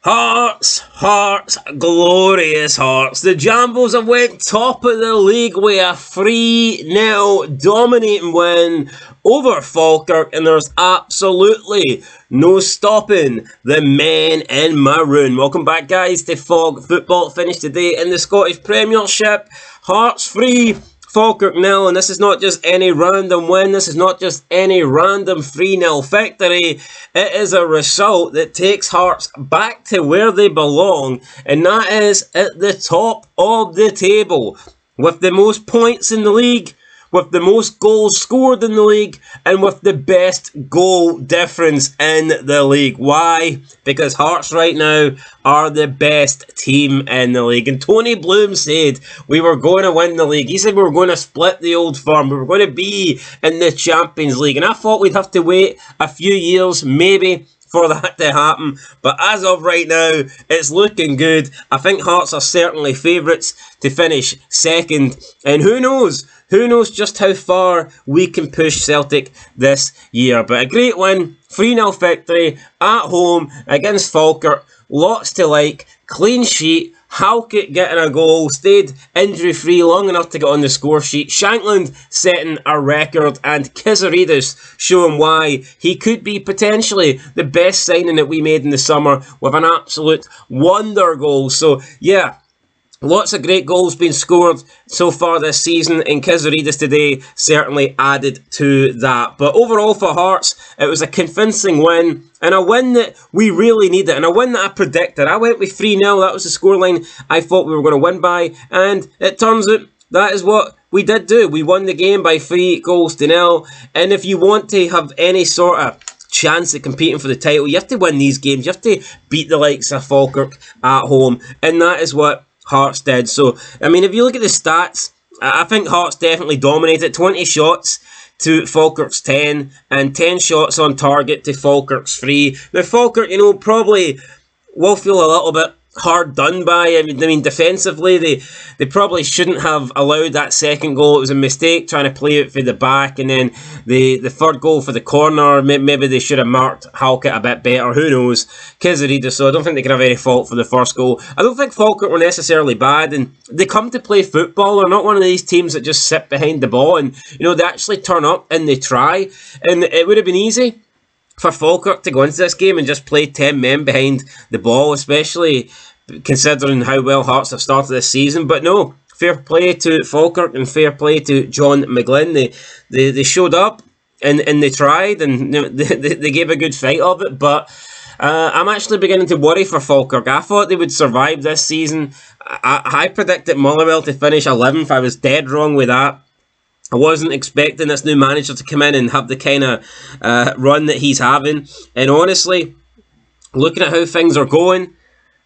Hearts, glorious Hearts. The Jambos have went top of the league with a 3-0 dominating win over Falkirk, and there's absolutely no stopping the men in maroon. Welcome back, guys, to Fog Football. Finished today in the Scottish Premiership. Hearts 3, Falkirk 0, and this is not just any random win, this is not just any random 3-0 victory, it is a result that takes Hearts back to where they belong, and that is at the top of the table, with the most points in the league, with the most goals scored in the league, and with the best goal difference in the league. Why? Because Hearts right now are the best team in the league. And Tony Bloom said we were going to win the league. He said we were going to split the Old Firm. We were going to be in the Champions League. And I thought we'd have to wait a few years, maybe, for that to happen, but as of right now, it's looking good. I think Hearts are certainly favourites to finish second, and who knows just how far we can push Celtic this year. But a great win, 3-0 victory at home against Falkirk, lots to like, clean sheet. Halkett getting a goal, stayed injury-free long enough to get on the score sheet. Shankland setting a record, and Kizaridis showing why he could be potentially the best signing that we made in the summer with an absolute wonder goal. So, yeah, lots of great goals being scored so far this season, and Kizaridis today certainly added to that. But overall for Hearts, it was a convincing win, and a win that we really needed, and a win that I predicted. I went with 3-0, that was the scoreline I thought we were going to win by, and it turns out that is what we did do. We won the game by 3-0, and if you want to have any sort of chance at competing for the title, you have to win these games, you have to beat the likes of Falkirk at home, and that is what Hearts did. So, I mean, if you look at the stats, I think Hearts definitely dominated. 20 shots to Falkirk's 10, and 10 shots on target to Falkirk's 3. Now, Falkirk, probably will feel a little bit hard done by. I mean, defensively, they probably shouldn't have allowed that second goal. It was a mistake trying to play it for the back, and then the third goal for the corner, maybe they should have marked Halkett a bit better. Who knows? Kizaridis, so I don't think they can have any fault for the first goal. I don't think Falkirk were necessarily bad, and they come to play football. They're not one of these teams that just sit behind the ball, and they actually turn up and they try. And it would have been easy for Falkirk to go into this game and just play 10 men behind the ball, especially considering how well Hearts have started this season. But no, fair play to Falkirk and fair play to John McGlynn. They showed up and they tried, and they gave a good fight of it. But I'm actually beginning to worry for Falkirk. I thought they would survive this season. I predicted Motherwell to finish 11th. I was dead wrong with that. I wasn't expecting this new manager to come in and have the kind of run that he's having. And honestly, looking at how things are going,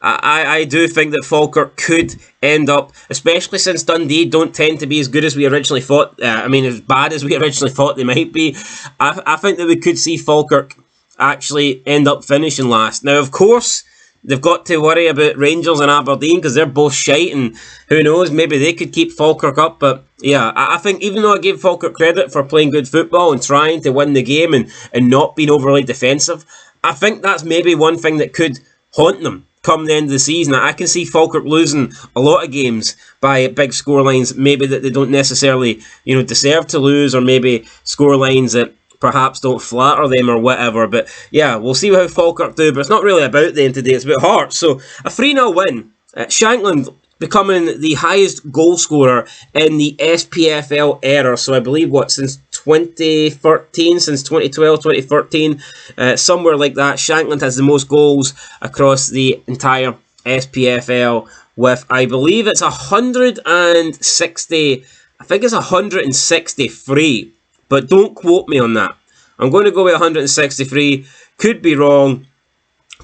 I do think that Falkirk could end up, especially since Dundee don't tend to be as good as we originally thought. As bad as we originally thought they might be. I think that we could see Falkirk actually end up finishing last. Now, of course, they've got to worry about Rangers and Aberdeen because they're both shite, and who knows, maybe they could keep Falkirk up. But yeah, I think even though I gave Falkirk credit for playing good football and trying to win the game and not being overly defensive, I think that's maybe one thing that could haunt them come the end of the season. I can see Falkirk losing a lot of games by big scorelines, maybe that they don't necessarily deserve to lose, or maybe scorelines that perhaps don't flatter them or whatever. But yeah, we'll see how Falkirk do. But it's not really about them today, it's about Hearts. So a 3-0 win. Shankland becoming the highest goal scorer in the SPFL era. So I believe, since 2013, since 2012, 2013, somewhere like that. Shankland has the most goals across the entire SPFL with, I believe it's 160, I think it's 163. But don't quote me on that. I'm going to go with 163. Could be wrong.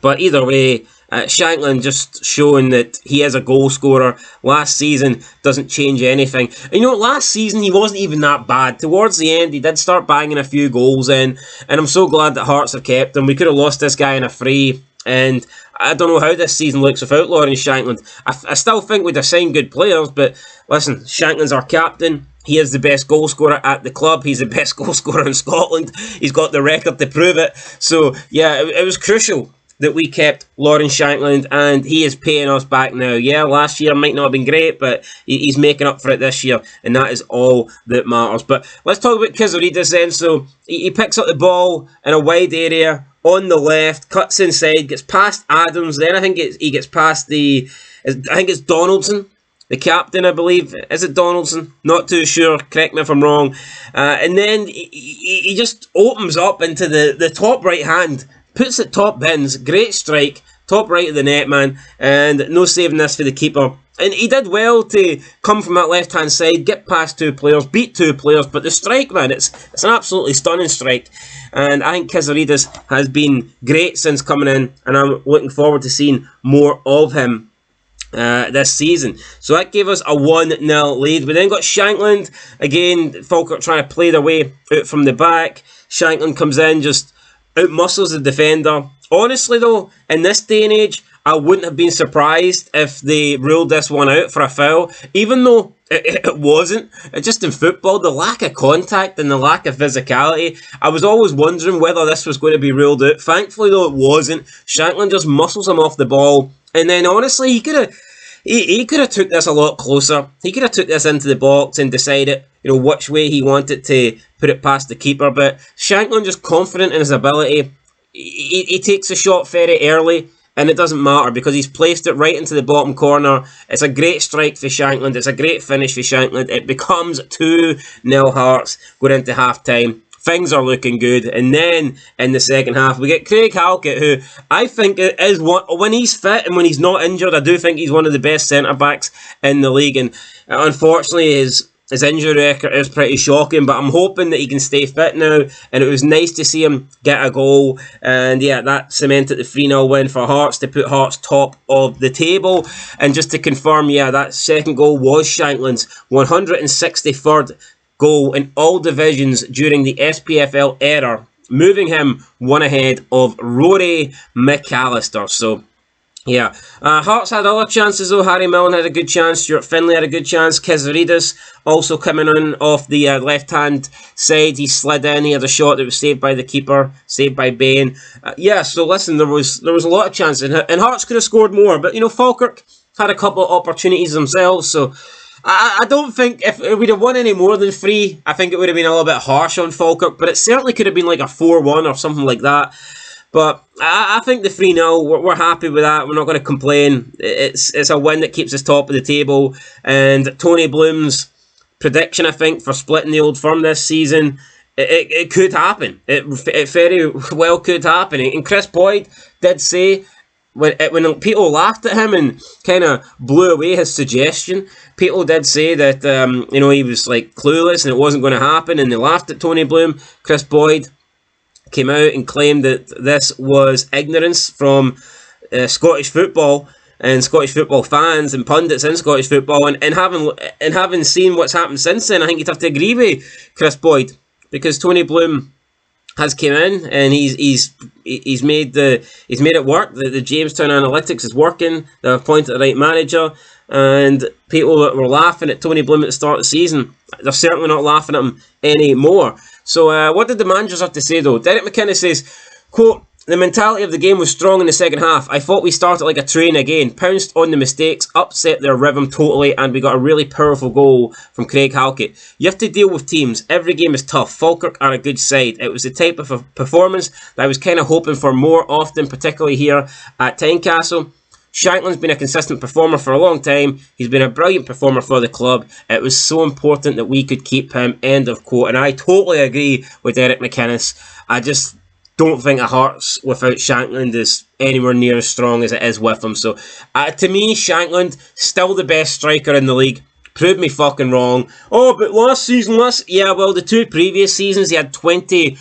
But either way, Shankland just showing that he is a goal scorer. Last season doesn't change anything. And last season he wasn't even that bad. Towards the end, he did start banging a few goals in. And I'm so glad that Hearts have kept him. We could have lost this guy in a free. And I don't know how this season looks without Lawrence Shankland. I still think we'd have signed good players. But listen, Shankland's our captain. He is the best goal scorer at the club. He's the best goal scorer in Scotland. He's got the record to prove it. So, yeah, it was crucial that we kept Lawrence Shankland, and he is paying us back now. Yeah, last year might not have been great, but he's making up for it this year, and that is all that matters. But let's talk about Kizarides then. So he picks up the ball in a wide area on the left, cuts inside, gets past Adams, then I think he gets past I think it's Donaldson, the captain, I believe. Is it Donaldson? Not too sure. Correct me if I'm wrong. And then he just opens up into the top right hand, puts it top bins. Great strike, top right of the net, man. And no saving this for the keeper. And he did well to come from that left hand side, get past 2 players, beat 2 players. But the strike, man, it's an absolutely stunning strike. And I think Kizarides has been great since coming in, and I'm looking forward to seeing more of him this season. So that gave us a 1-0 lead. We then got Shankland. Again, Falkirk trying to play their way out from the back. Shankland comes in, just outmuscles the defender. Honestly though, in this day and age, I wouldn't have been surprised if they ruled this one out for a foul, even though it wasn't. Just in football, the lack of contact and the lack of physicality, I was always wondering whether this was going to be ruled out. Thankfully though, it wasn't. Shankland just muscles him off the ball, and then honestly, he could have took this a lot closer. He could have took this into the box and decided, which way he wanted to put it past the keeper. But Shankland just confident in his ability. He takes a shot very early, and it doesn't matter because he's placed it right into the bottom corner. It's a great strike for Shankland. It's a great finish for Shankland. It becomes 2-0 Hearts going into half-time. Things are looking good. And then in the second half, we get Craig Halkett, who I think is one, when he's fit and when he's not injured, I do think he's one of the best centre-backs in the league. And unfortunately, his injury record is pretty shocking, but I'm hoping that he can stay fit now, and it was nice to see him get a goal. And yeah, that cemented the 3-0 win for Hearts to put Hearts top of the table. And just to confirm, yeah, that second goal was Shankland's 163rd goal in all divisions during the SPFL era, moving him one ahead of Rory McAllister. So yeah, Hearts had other chances though. Harry Milne had a good chance, Stuart Finlay had a good chance, Kizarides also coming on off the left-hand side. He slid in, he had a shot that was saved by the keeper, saved by Bain. Yeah, so listen, there was a lot of chances, and Hearts could have scored more, but Falkirk had a couple of opportunities themselves, so I don't think if we'd have won any more than 3, I think it would have been a little bit harsh on Falkirk, but it certainly could have been like a 4-1 or something like that. But I think the 3-0, we're happy with that. We're not going to complain. It's a win that keeps us top of the table. And Tony Bloom's prediction, I think, for splitting the Old Firm this season, it could happen. It very well could happen. And Chris Boyd did say, when people laughed at him and kind of blew away his suggestion, people did say that he was like clueless and it wasn't going to happen, and they laughed at Tony Bloom. Chris Boyd came out and claimed that this was ignorance from Scottish football and Scottish football fans and pundits in Scottish football, and having seen what's happened since then, I think you'd have to agree with Chris Boyd, because Tony Bloom has came in and he's made it work. The Jamestown Analytics is working. They've appointed the right manager, and people that were laughing at Tony Bloom at the start of the season, they're certainly not laughing at him anymore. So what did the managers have to say though? Derek McKinnon says, quote, "The mentality of the game was strong in the second half. I thought we started like a train again, pounced on the mistakes, upset their rhythm totally, and we got a really powerful goal from Craig Halkett. You have to deal with teams. Every game is tough. Falkirk are a good side. It was the type of a performance that I was kind of hoping for more often, particularly here at Tynecastle. Shankland's been a consistent performer for a long time. He's been a brilliant performer for the club. It was so important that we could keep him." End of quote. And I totally agree with Derek McInnes. I just don't think a Hearts without Shankland is anywhere near as strong as it is with him. So to me, Shankland, still the best striker in the league. Proved me fucking wrong. Oh, but yeah, well, the 2 previous seasons, he had 20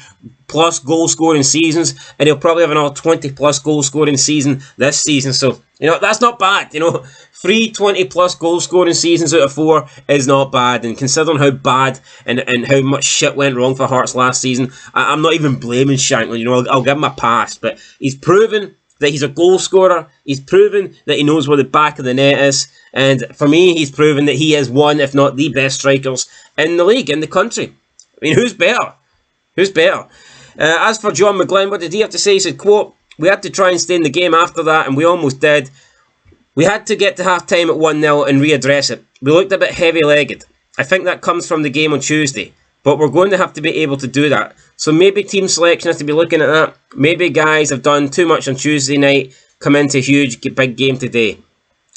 plus goal scoring seasons, and he'll probably have another 20 plus goal scoring season this season. So that's not bad. 3 20 plus goal scoring seasons out of 4 is not bad, and considering how bad and how much shit went wrong for Hearts last season, I'm not even blaming Shankland. I'll give him a pass, but he's proven that he's a goal scorer. He's proven that he knows where the back of the net is, and for me, he's proven that he is one, if not the best strikers in the league, in the country. I mean, who's better? As for John McGlynn, what did he have to say? He said, quote, We had to try and stay in the game after that, and we almost did. We had to get to half-time at 1-0 and readdress it. We looked a bit heavy-legged. I think that comes from the game on Tuesday. But we're going to have to be able to do that. So maybe team selection has to be looking at that. Maybe guys have done too much on Tuesday night, come into a huge, big game today.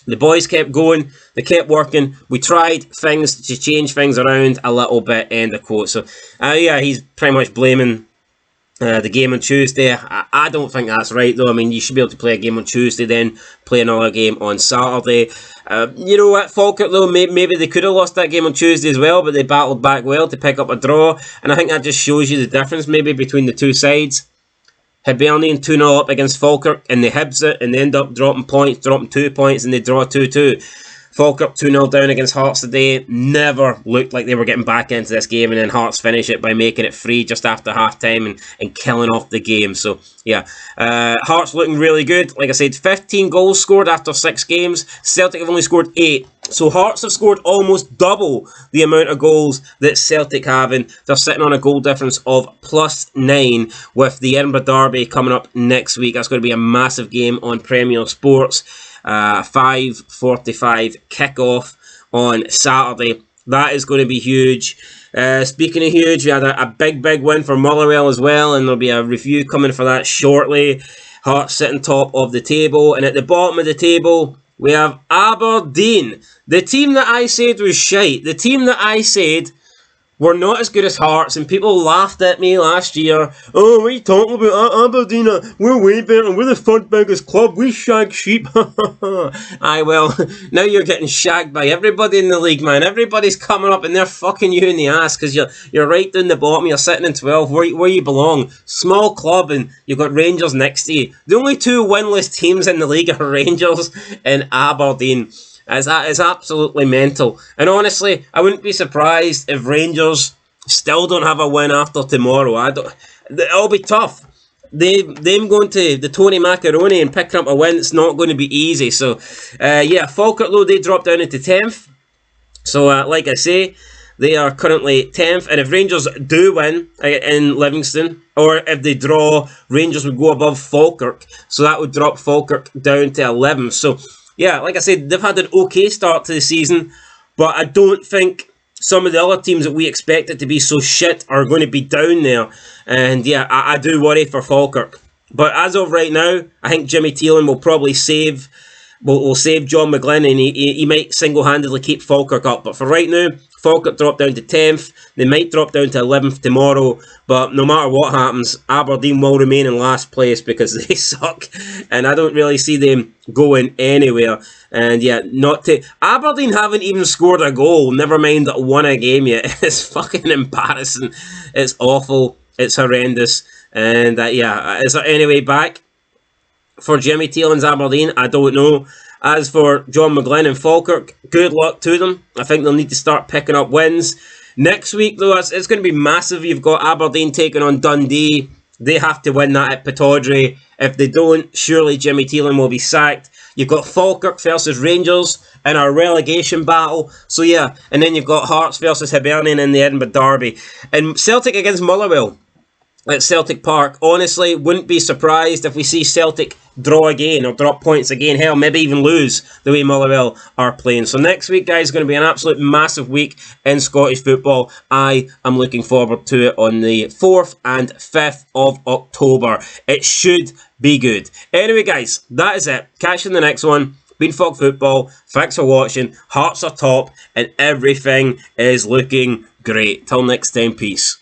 The boys kept going. They kept working. We tried things to change things around a little bit, end of quote. So, yeah, he's pretty much blaming the game on Tuesday. I don't think that's right, though. I mean, you should be able to play a game on Tuesday, then play another game on Saturday. You know what, Falkirk, though, maybe they could have lost that game on Tuesday as well, but they battled back well to pick up a draw, and I think that just shows you the difference, maybe, between the two sides. Hibernian 2-0 up against Falkirk, and they Hibs it, and they end up dropping points, dropping 2 points, and they draw 2-2. Falkirk 2-0 down against Hearts today. Never looked like they were getting back into this game, and then Hearts finish it by making it 3 just after half-time and killing off the game. So, yeah, Hearts looking really good. Like I said, 15 goals scored after 6 games. Celtic have only scored 8. So Hearts have scored almost double the amount of goals that Celtic have, and they're sitting on a goal difference of +9 with the Edinburgh Derby coming up next week. That's going to be a massive game on Premier Sports. 5:45 kickoff on Saturday. That is going to be huge. Speaking of huge, we had a big win for Motherwell as well, and there'll be a review coming for that shortly. Hearts sitting top of the table, and at the bottom of the table, we have Aberdeen. The team that I said was shite. The team that I said were not as good as Hearts, and people laughed at me last year. Oh, what are you talking about? Aberdeen, we're way better. We're the third biggest club. We shag sheep. Aye, well, now you're getting shagged by everybody in the league, man. Everybody's coming up and they're fucking you in the ass because you're right down the bottom. You're sitting in 12 where you belong. Small club, and you've got Rangers next to you. The only 2 winless teams in the league are Rangers and Aberdeen. It's absolutely mental. And honestly, I wouldn't be surprised if Rangers still don't have a win after tomorrow. It'll be tough. Them going to the Tony Macaroni and picking up a win, it's not going to be easy. So, yeah, Falkirk, though, they dropped down into 10th. So, like I say, they are currently 10th. And if Rangers do win in Livingston, or if they draw, Rangers would go above Falkirk. So that would drop Falkirk down to 11th. So, yeah, like I said, they've had an okay start to the season, but I don't think some of the other teams that we expected to be so shit are going to be down there. And yeah, I do worry for Falkirk. But as of right now, I think Jimmy Teelan will probably save John McGlynn, and he might single-handedly keep Falkirk up. But for right now, Falkirk dropped down to 10th. They might drop down to 11th tomorrow. But no matter what happens, Aberdeen will remain in last place because they suck. And I don't really see them going anywhere. And yeah, Aberdeen haven't even scored a goal. Never mind won a game yet. It's fucking embarrassing. It's awful. It's horrendous. And yeah, is there any way back for Jimmy Teelan's Aberdeen? I don't know. As for John McGlynn and Falkirk, good luck to them. I think they'll need to start picking up wins. Next week, though, it's going to be massive. You've got Aberdeen taking on Dundee. They have to win that at Pittodrie. If they don't, surely Jimmy Teelan will be sacked. You've got Falkirk versus Rangers in our relegation battle. So yeah, and then you've got Hearts versus Hibernian in the Edinburgh Derby. And Celtic against Motherwell at Celtic Park. Honestly, wouldn't be surprised if we see Celtic draw again or drop points again. Hell, maybe even lose the way Motherwell are playing. So next week, guys, is going to be an absolute massive week in Scottish football. I am looking forward to it on the 4th and 5th of October. It should be good. Anyway, guys, that is it. Catch you in the next one. Been Falk Football. Thanks for watching. Hearts are top and everything is looking great. Till next time, peace.